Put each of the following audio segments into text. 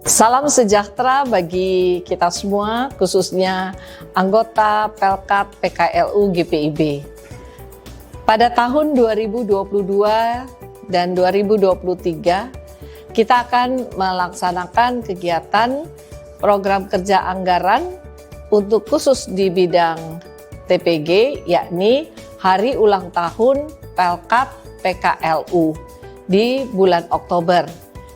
Salam sejahtera bagi kita semua, khususnya anggota Pelkat PKLU GPIB. Pada tahun 2022 dan 2023, kita akan melaksanakan kegiatan program kerja anggaran untuk khusus di bidang TPG, yakni Hari Ulang Tahun Pelkat PKLU di bulan Oktober.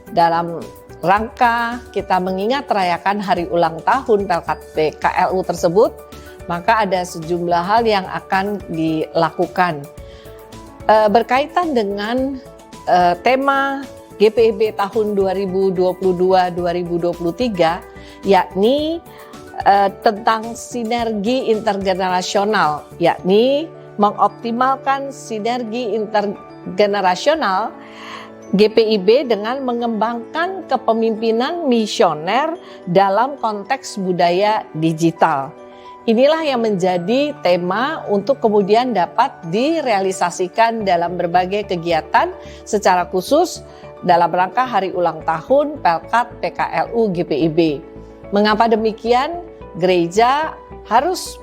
Dalam rangka kita mengingat rayakan hari ulang tahun Pelkat PKLU tersebut, maka ada sejumlah hal yang akan dilakukan. Berkaitan dengan tema GPIB tahun 2022-2023, yakni tentang sinergi intergenerasional, yakni mengoptimalkan sinergi intergenerasional GPIB dengan mengembangkan kepemimpinan misioner dalam konteks budaya digital. Inilah yang menjadi tema untuk kemudian dapat direalisasikan dalam berbagai kegiatan secara khusus dalam rangka hari ulang tahun Pelkat PKLU GPIB. Mengapa demikian? Gereja harus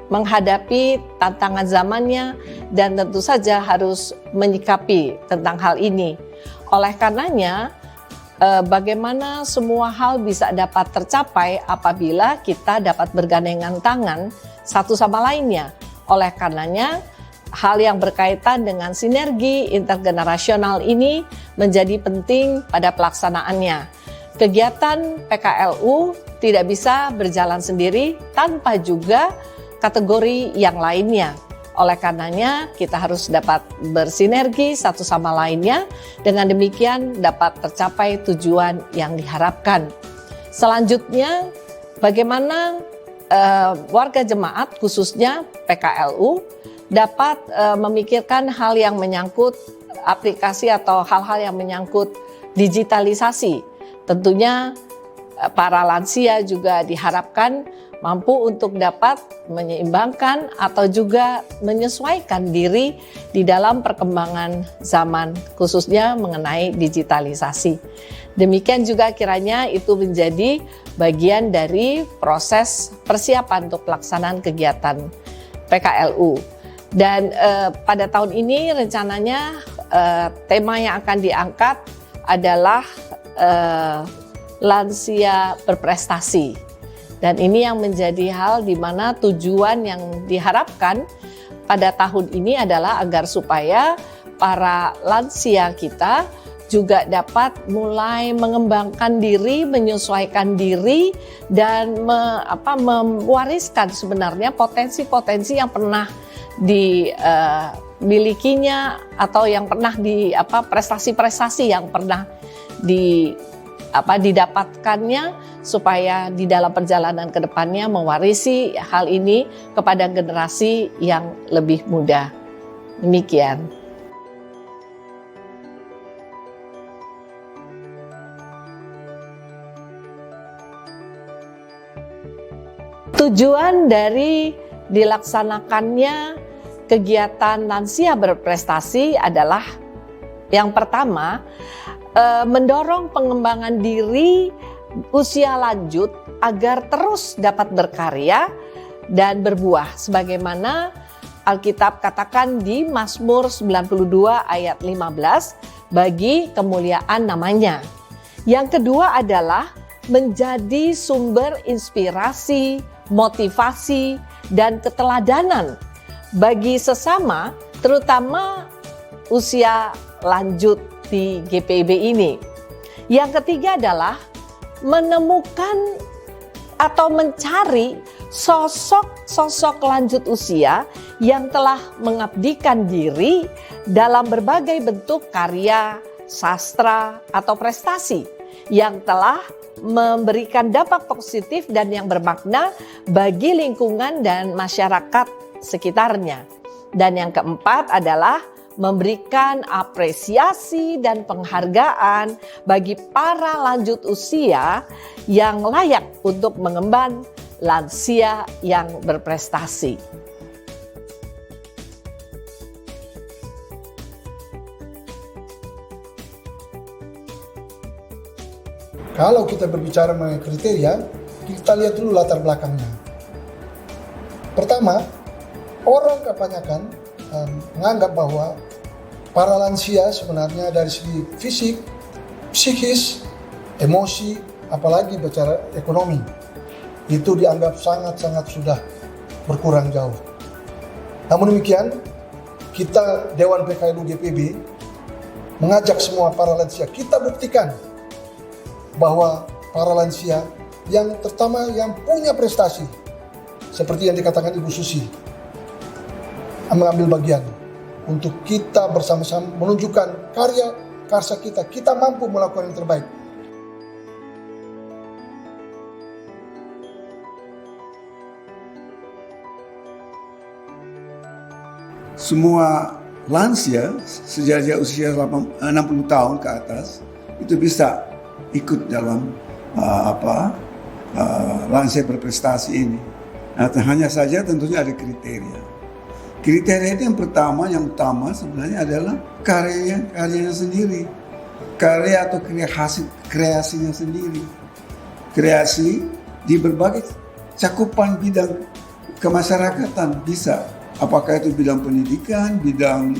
menghadapi tantangan zamannya dan tentu saja harus menyikapi tentang hal ini. Oleh karenanya, bagaimana semua hal bisa dapat tercapai apabila kita dapat bergandengan tangan satu sama lainnya. Oleh karenanya, hal yang berkaitan dengan sinergi intergenerasional ini menjadi penting pada pelaksanaannya. Kegiatan PKLU tidak bisa berjalan sendiri tanpa juga kategori yang lainnya. Oleh karenanya kita harus dapat bersinergi satu sama lainnya, dengan demikian dapat tercapai tujuan yang diharapkan. Selanjutnya, bagaimana warga jemaat khususnya PKLU dapat memikirkan hal yang menyangkut aplikasi atau hal-hal yang menyangkut digitalisasi. Tentunya para lansia juga diharapkan mampu untuk dapat menyeimbangkan atau juga menyesuaikan diri di dalam perkembangan zaman, khususnya mengenai digitalisasi. Demikian juga kiranya itu menjadi bagian dari proses persiapan untuk pelaksanaan kegiatan PKLU. Dan pada tahun ini rencananya tema yang akan diangkat adalah lansia berprestasi. Dan ini yang menjadi hal di mana tujuan yang diharapkan pada tahun ini adalah agar supaya para lansia kita juga dapat mulai mengembangkan diri, menyesuaikan diri, dan mewariskan sebenarnya potensi-potensi yang pernah dimilikinya atau yang pernah prestasi-prestasi yang pernah didapatkannya, supaya di dalam perjalanan ke depannya mewarisi hal ini kepada generasi yang lebih muda. Demikian. Tujuan dari dilaksanakannya kegiatan lansia berprestasi adalah yang pertama, mendorong pengembangan diri usia lanjut agar terus dapat berkarya dan berbuah sebagaimana Alkitab katakan di Mazmur 92 ayat 15, bagi kemuliaan namanya. Yang kedua adalah menjadi sumber inspirasi, motivasi, dan keteladanan bagi sesama, terutama usia lanjut di GPIB ini. Yang ketiga adalah menemukan atau mencari sosok-sosok lanjut usia yang telah mengabdikan diri dalam berbagai bentuk karya, sastra, atau prestasi yang telah memberikan dampak positif dan yang bermakna bagi lingkungan dan masyarakat sekitarnya. Dan yang keempat adalah memberikan apresiasi dan penghargaan bagi para lanjut usia yang layak untuk mengemban lansia yang berprestasi. Kalau kita berbicara mengenai kriteria, kita lihat dulu latar belakangnya. Pertama, orang kebanyakan menganggap bahwa para lansia sebenarnya dari segi fisik, psikis, emosi, apalagi bicara ekonomi, itu dianggap sangat-sangat sudah berkurang jauh. Namun demikian, kita Dewan PKLU GPB mengajak semua para lansia, kita buktikan bahwa para lansia yang terutama yang punya prestasi, seperti yang dikatakan Ibu Susi, mengambil bagian untuk kita bersama-sama menunjukkan karya kita mampu melakukan yang terbaik. Semua lansia sejak usia 60 tahun ke atas itu bisa ikut dalam lansia berprestasi ini. Nah, hanya saja tentunya ada kriteria. Kriteria itu yang pertama, yang utama sebenarnya adalah karyanya sendiri, karya atau kreasinya sendiri, kreasi di berbagai cakupan bidang kemasyarakatan bisa. Apakah itu bidang pendidikan, bidang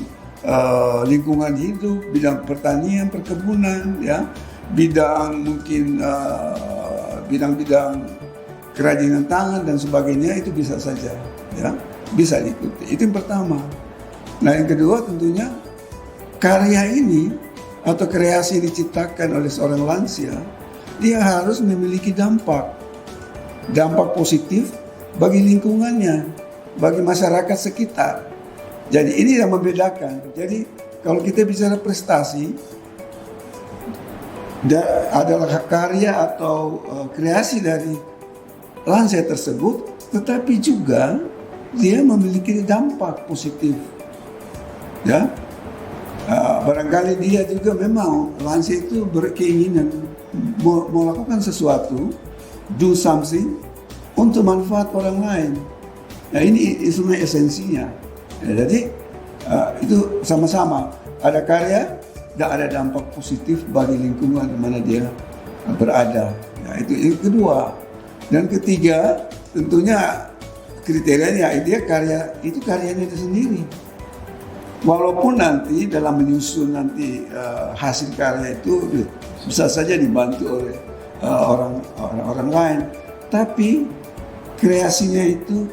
lingkungan hidup, bidang pertanian, perkebunan, ya, bidang mungkin bidang-bidang kerajinan tangan dan sebagainya, itu bisa saja, ya, bisa diikuti. Itu yang pertama. Nah, yang kedua tentunya karya ini atau kreasi diciptakan oleh seorang lansia, dia harus memiliki dampak positif bagi lingkungannya, bagi masyarakat sekitar. Jadi ini yang membedakan. Jadi kalau kita bicara prestasi, adalah karya atau kreasi dari lansia tersebut, tetapi juga dia memiliki dampak positif. Ya, barangkali dia juga memang lansia itu berkeinginan melakukan sesuatu, do something untuk manfaat orang lain. Nah, ini sebenarnya esensinya. Ya, jadi itu sama-sama ada karya dan ada dampak positif bagi lingkungan di mana dia berada. Ya, itu yang kedua. Dan ketiga, tentunya kriterianya dia karyanya itu sendiri. Walaupun nanti dalam menyusun nanti hasil karya itu bisa saja dibantu oleh orang lain, tapi kreasinya itu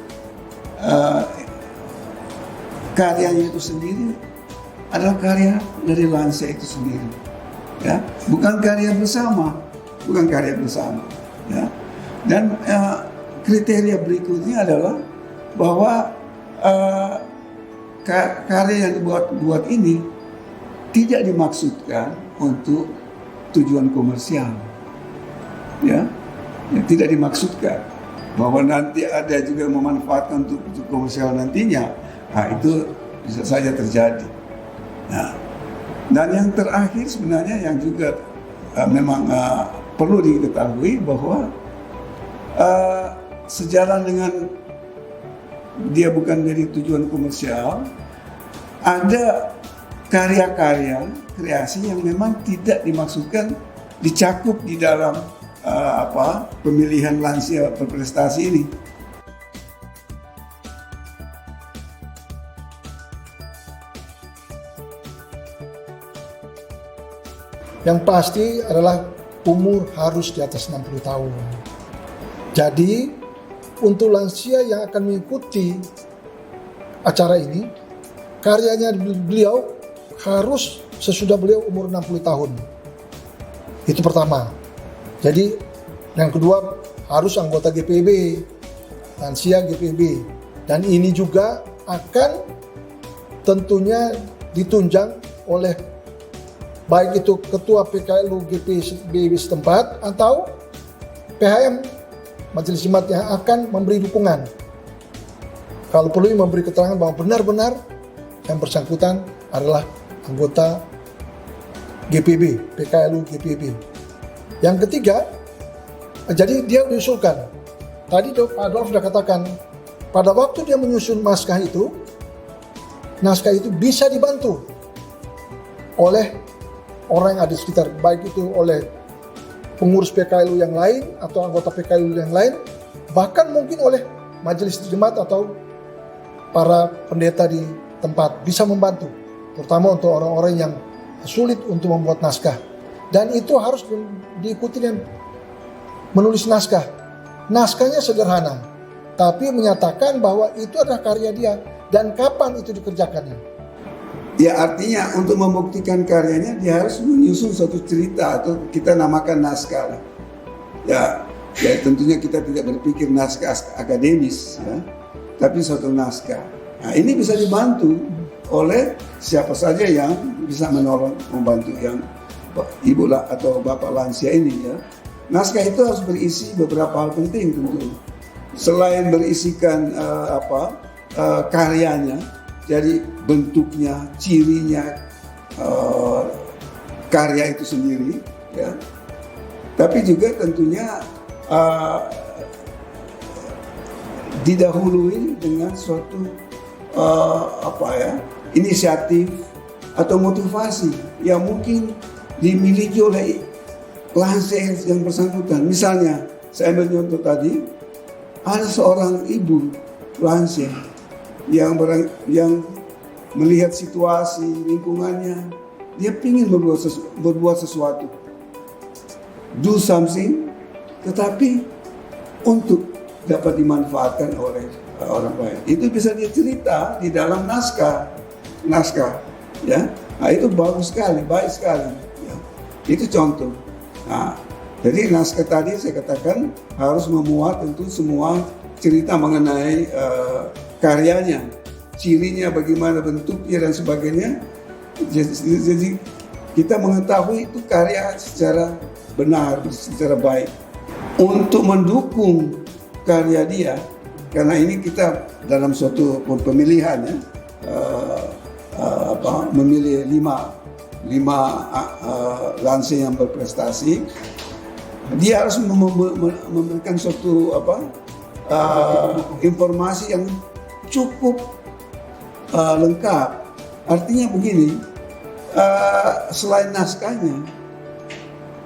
karyanya itu sendiri adalah karya dari lansia itu sendiri, ya, bukan karya bersama, ya. Dan kriteria berikutnya adalah bahwa karya yang dibuat ini tidak dimaksudkan untuk tujuan komersial, ya, tidak dimaksudkan bahwa nanti ada juga yang memanfaatkan untuk komersial nantinya. Nah, itu bisa saja terjadi. Nah, dan yang terakhir sebenarnya yang juga memang perlu diketahui bahwa sejalan dengan dia bukan dari tujuan komersial, ada karya-karya kreasi yang memang tidak dimaksudkan dicakup di dalam pemilihan lansia berprestasi ini. Yang pasti adalah umur harus di atas 60 tahun. Jadi untuk lansia yang akan mengikuti acara ini, karyanya beliau harus sesudah beliau umur 60 tahun. Itu pertama. Jadi yang kedua harus anggota GPB, lansia GPB. Dan ini juga akan tentunya ditunjang oleh baik itu ketua PKLU GPB setempat atau PHM Majelis Jemaat yang akan memberi dukungan. Kalau perlu memberi keterangan bahwa benar-benar yang bersangkutan adalah anggota GPB, PKLU GPB. Yang ketiga, jadi dia diusulkan. Tadi Pak Adolf sudah katakan, pada waktu dia menyusun naskah itu bisa dibantu oleh orang yang ada di sekitar, baik itu oleh pengurus PKLU yang lain atau anggota PKLU yang lain, bahkan mungkin oleh majelis jemaat atau para pendeta di tempat bisa membantu, terutama untuk orang-orang yang sulit untuk membuat naskah. Dan itu harus diikuti dengan menulis naskah. Naskahnya sederhana, tapi menyatakan bahwa itu adalah karya dia dan kapan itu dikerjakannya. Ya, artinya untuk membuktikan karyanya dia harus menyusun suatu cerita atau kita namakan naskah. Ya tentunya kita tidak berpikir naskah akademis, ya, tapi suatu naskah. Nah, ini bisa dibantu oleh siapa saja yang bisa menolong, membantu yang ibu atau bapak lansia ini, ya. Naskah itu harus berisi beberapa hal penting tentu. Selain berisikan karyanya, jadi bentuknya, cirinya, karya itu sendiri, ya. Tapi juga tentunya didahului dengan suatu inisiatif atau motivasi yang mungkin dimiliki oleh lansia yang bersangkutan. Misalnya, saya ambil contoh tadi, ada seorang ibu lansia yang melihat situasi lingkungannya, dia ingin berbuat sesuatu, do something, tetapi untuk dapat dimanfaatkan oleh orang lain. Itu bisa dia cerita di dalam naskah, ya. Nah, itu bagus sekali, baik sekali. Ya. Itu contoh. Nah, jadi naskah tadi saya katakan harus memuat tentu semua cerita mengenai karyanya, cirinya, bagaimana bentuknya dan sebagainya. Jadi kita mengetahui itu karya secara benar, secara baik. Untuk mendukung karya dia, karena ini kita dalam suatu pemilihan, ya, memilih lima lansia yang berprestasi, dia harus memberikan suatu informasi yang cukup lengkap. Artinya begini, selain naskahnya,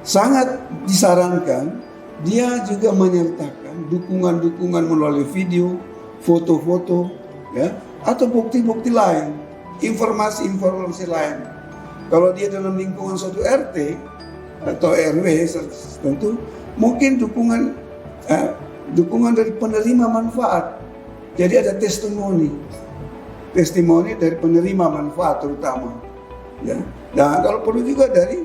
sangat disarankan dia juga menyertakan dukungan-dukungan melalui video, foto-foto, ya, atau bukti-bukti lain, informasi-informasi lain. Kalau dia dalam lingkungan suatu RT atau RW, tentu mungkin dukungan dari penerima manfaat. Jadi ada testimoni dari penerima manfaat terutama, ya. Dan kalau perlu juga dari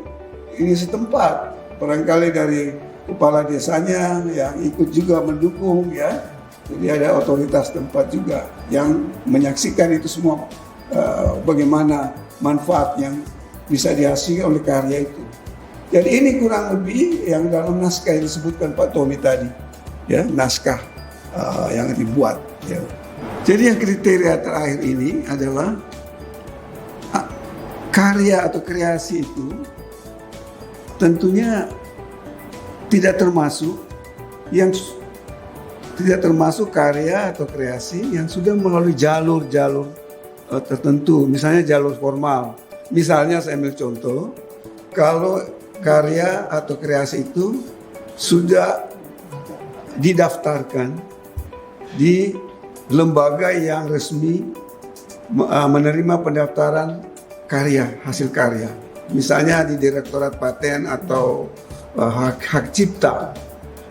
ini setempat, barangkali dari kepala desanya yang ikut juga mendukung, ya. Jadi ada otoritas tempat juga yang menyaksikan itu semua, bagaimana manfaat yang bisa dihasilkan oleh karya itu. Jadi ini kurang lebih yang dalam naskah yang disebutkan Pak Tommy tadi, ya, naskah yang dibuat, ya. Jadi yang kriteria terakhir ini adalah karya atau kreasi itu tentunya tidak termasuk karya atau kreasi yang sudah melalui jalur-jalur tertentu, misalnya jalur formal. Misalnya saya ambil contoh, kalau karya atau kreasi itu sudah didaftarkan di lembaga yang resmi menerima pendaftaran karya, hasil karya. Misalnya di Direktorat Paten atau hak cipta,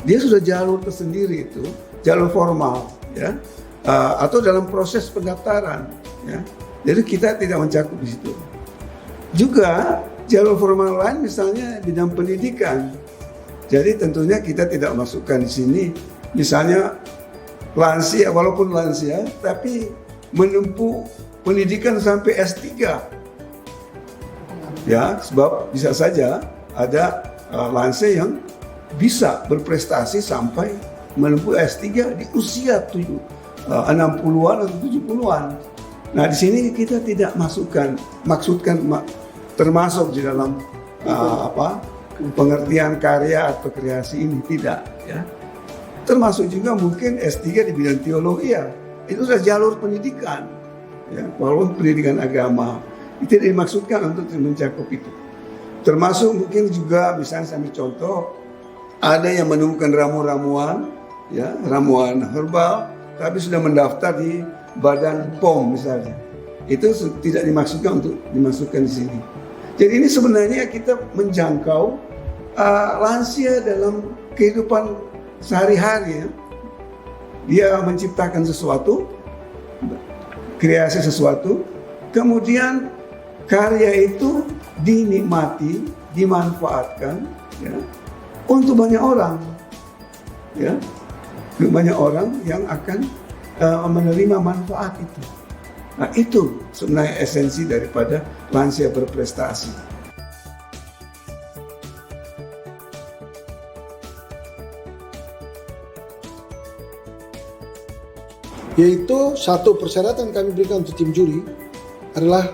dia sudah jalur tersendiri itu, jalur formal, ya, atau dalam proses pendaftaran, ya. Jadi kita tidak mencakup di situ. Juga jalur formal lain, misalnya bidang pendidikan. Jadi tentunya kita tidak masukkan di sini, misalnya lansia, walaupun lansia, tapi menempuh pendidikan sampai S3. Ya, sebab bisa saja ada lansia yang bisa berprestasi sampai menempuh S3 di usia 60-an atau 70-an. Nah, di sini kita tidak maksudkan termasuk di dalam pengertian karya atau kreasi ini, tidak, ya. Termasuk juga mungkin S3 di bidang teologi, ya. Itu sudah jalur pendidikan, ya, walaupun pendidikan agama. Itu tidak dimaksudkan untuk mencakup itu. Termasuk mungkin juga misalnya saya ambil contoh ada yang menemukan ramuan-ramuan, ya, ramuan herbal, tapi sudah mendaftar di Badan POM misalnya. Itu tidak dimaksudkan untuk dimasukkan di sini. Jadi ini sebenarnya kita menjangkau lansia dalam kehidupan sehari-hari. Ya. Dia menciptakan sesuatu, kreasi sesuatu, kemudian karya itu dinikmati, dimanfaatkan, ya, untuk banyak orang, ya, banyak orang yang akan menerima manfaat itu. Nah, itu sebenarnya esensi daripada lansia berprestasi. Yaitu satu persyaratan kami berikan untuk tim juri adalah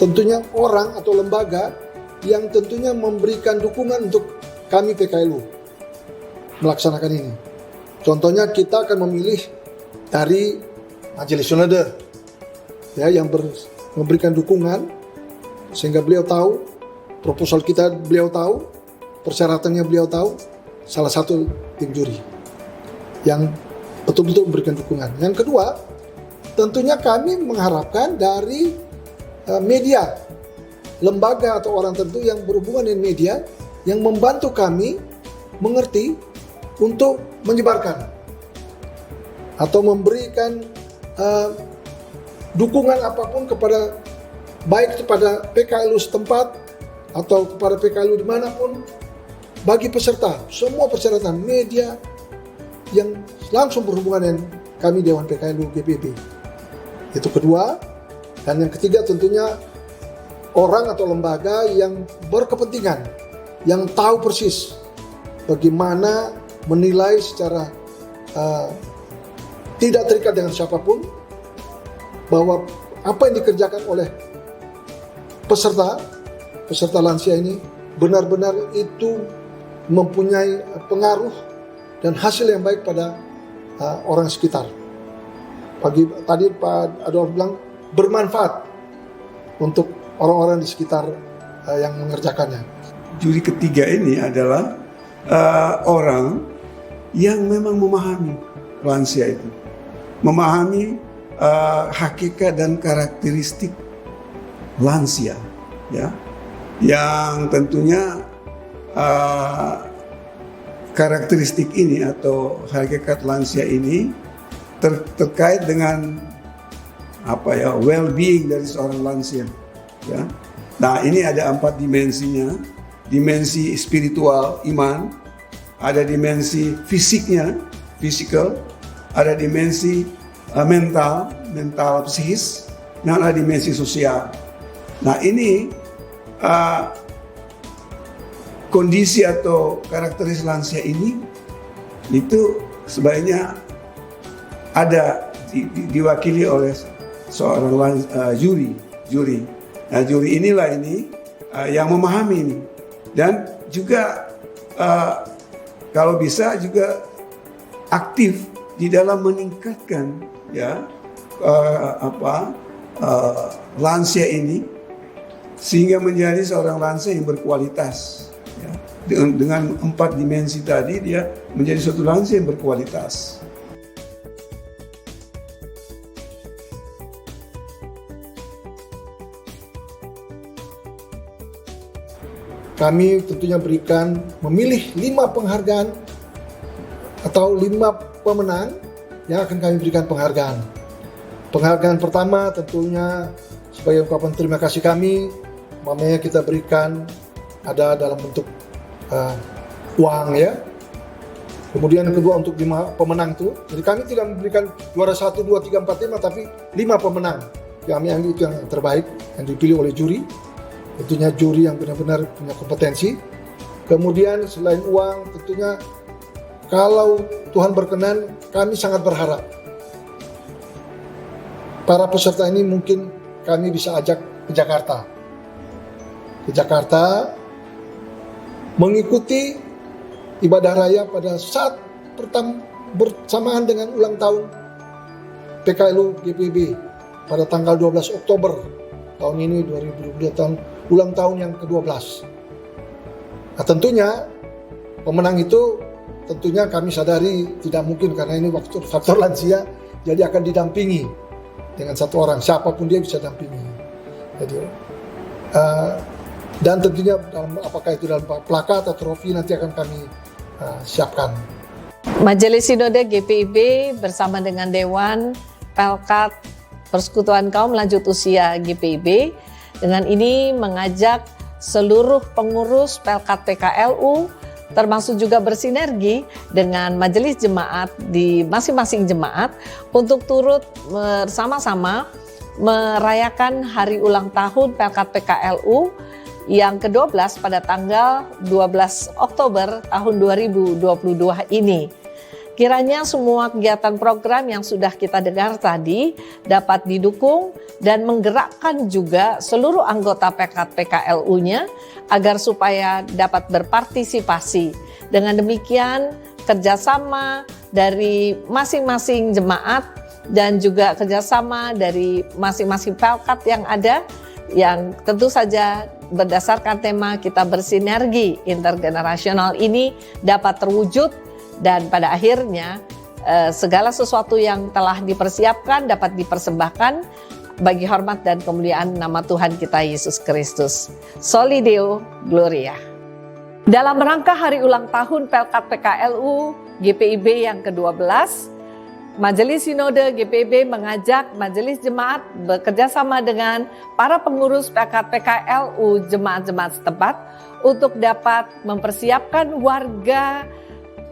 tentunya orang atau lembaga yang tentunya memberikan dukungan untuk kami PKLU melaksanakan ini. Contohnya kita akan memilih dari Majelis Sinode, ya, yang memberikan dukungan sehingga beliau tahu proposal kita, beliau tahu persyaratannya, beliau tahu. Salah satu tim juri yang betul-betul memberikan dukungan. Yang kedua, tentunya kami mengharapkan dari media, lembaga atau orang tertentu yang berhubungan dengan media yang membantu kami mengerti untuk menyebarkan atau memberikan dukungan apapun kepada, baik kepada PKLU setempat atau kepada PKLU dimanapun, bagi peserta, semua persyaratan media yang langsung berhubungan dengan kami Dewan PKLU GPB. Itu kedua. Dan yang ketiga tentunya orang atau lembaga yang berkepentingan, yang tahu persis bagaimana menilai secara tidak terikat dengan siapapun, bahwa apa yang dikerjakan oleh peserta lansia ini benar-benar itu mempunyai pengaruh dan hasil yang baik pada orang sekitar. Tadi Pak Adolf bilang bermanfaat untuk orang-orang di sekitar yang mengerjakannya. Juri ketiga ini adalah orang yang memang memahami lansia itu, memahami hakikat dan karakteristik lansia, ya, yang tentunya karakteristik ini atau hakikat lansia ini terkait dengan well-being dari seorang lansia, ya. Nah, ini ada 4 dimensinya. Dimensi spiritual, iman, ada dimensi fisiknya, physical, ada dimensi mental psikis, dan ada dimensi sosial. Nah, ini kondisi atau karakteristik lansia ini itu sebaiknya ada diwakili oleh seorang juri. Nah, juri inilah yang memahami ini, dan juga kalau bisa juga aktif di dalam meningkatkan, ya, lansia ini sehingga menjadi seorang lansia yang berkualitas, ya. Dengan 4 dimensi tadi dia menjadi suatu lansia yang berkualitas. Kami tentunya memilih 5 penghargaan atau 5 pemenang yang akan kami berikan penghargaan. Penghargaan pertama tentunya sebagai ungkapan terima kasih kami, umpamanya kita berikan ada dalam bentuk uang, ya. Kemudian yang kedua untuk 5 pemenang itu, jadi kami tidak memberikan juara 1, 2, 3, 4, 5, tapi 5 pemenang. Kami ambil itu yang terbaik yang dipilih oleh juri. Tentunya juri yang benar-benar punya kompetensi. Kemudian selain uang, tentunya kalau Tuhan berkenan, kami sangat berharap para peserta ini mungkin kami bisa ajak ke Jakarta. Ke Jakarta mengikuti ibadah raya pada saat bersamaan dengan ulang tahun PKLU GPB pada tanggal 12 Oktober tahun ini 2022, ulang tahun yang ke-12. Nah, tentunya pemenang itu tentunya kami sadari tidak mungkin karena ini faktor lansia, jadi akan didampingi dengan satu orang, siapapun dia bisa dampingi. Jadi, dan tentunya apakah itu dalam plakat atau trofi nanti akan kami siapkan. Majelis Sinode GPIB bersama dengan Dewan Pelkat Persekutuan Kaum Lanjut Usia GPIB dengan ini mengajak seluruh pengurus Pelkat PKLU termasuk juga bersinergi dengan majelis jemaat di masing-masing jemaat untuk turut bersama-sama merayakan hari ulang tahun Pelkat PKLU yang ke-12 pada tanggal 12 Oktober tahun 2022 ini. Kiranya semua kegiatan program yang sudah kita dengar tadi dapat didukung dan menggerakkan juga seluruh anggota Pelkat PKLU-nya agar supaya dapat berpartisipasi. Dengan demikian kerjasama dari masing-masing jemaat dan juga kerjasama dari masing-masing Pelkat yang ada yang tentu saja berdasarkan tema kita bersinergi intergenerasional ini dapat terwujud dan pada akhirnya segala sesuatu yang telah dipersiapkan dapat dipersembahkan bagi hormat dan kemuliaan nama Tuhan kita Yesus Kristus. Soli Deo Gloria. Dalam rangka hari ulang tahun Pelkat PKLU GPIB yang ke-12, Majelis Sinode GPIB mengajak Majelis Jemaat bekerjasama dengan para pengurus Pelkat PKLU jemaat-jemaat setempat untuk dapat mempersiapkan warga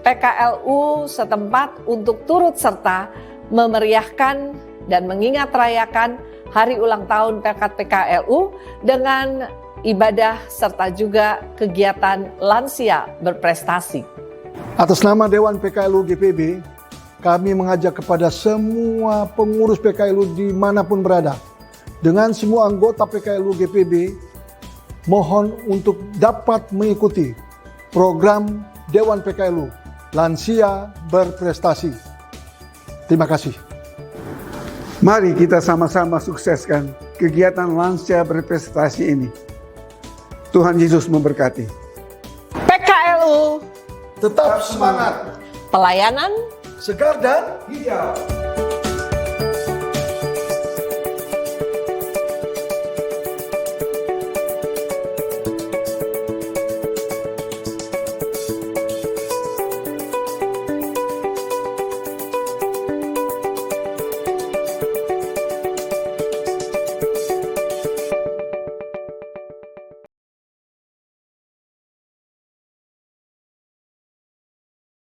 PKLU setempat untuk turut serta memeriahkan dan mengingat rayakan hari ulang tahun Pelkat PKLU dengan ibadah serta juga kegiatan lansia berprestasi. Atas nama Dewan PKLU GPIB, kami mengajak kepada semua pengurus PKLU dimanapun berada, dengan semua anggota PKLU GPIB, mohon untuk dapat mengikuti program Dewan PKLU Lansia Berprestasi. Terima kasih. Mari kita sama-sama sukseskan kegiatan lansia berprestasi ini. Tuhan Yesus memberkati. PKLU Tetap semangat, pelayanan segar dan Hijau.